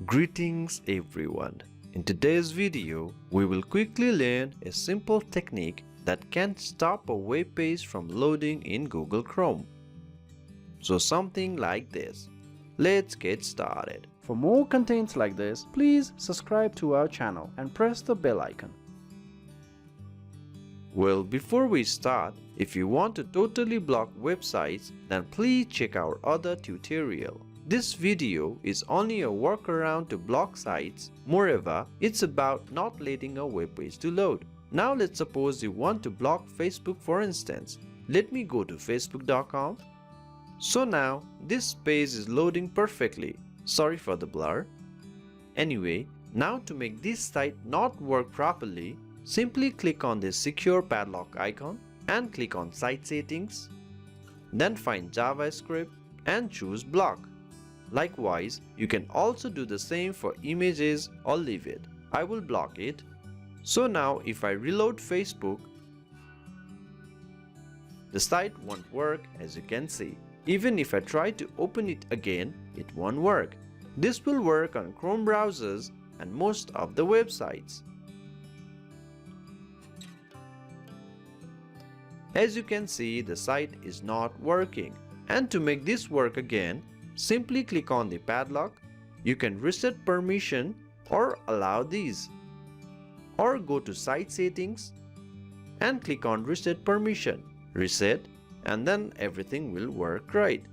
Greetings everyone. In today's video, we will quickly learn a simple technique that can stop a web page from loading in Google Chrome. So something like this. Let's get started. For more contents like this, please subscribe to our channel and press the bell icon. Well, before we start, if you want to totally block websites, then please check our other tutorial. This video is only a workaround to block sites. Moreover, it's about not letting a web page to load. Now let's suppose you want to block Facebook, for instance. Let me go to facebook.com. So now this page is loading perfectly. Sorry for the blur. Anyway, now to make this site not work properly, simply click on this secure padlock icon and click on site settings. Then find JavaScript and choose block. Likewise, you can also do the same for images or leave it. I will block it. So now if I reload Facebook, the site won't work, as you can see. Even if I try to open it again, it won't work. This will work on Chrome browsers and most of the websites. As you can see, the site is not working. And to make this work again, simply click on the padlock. You can reset permission or allow these. Or go to site settings and click on reset permission. Reset, and then everything will work right.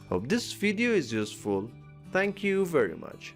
Hope this video is useful. Thank you very much.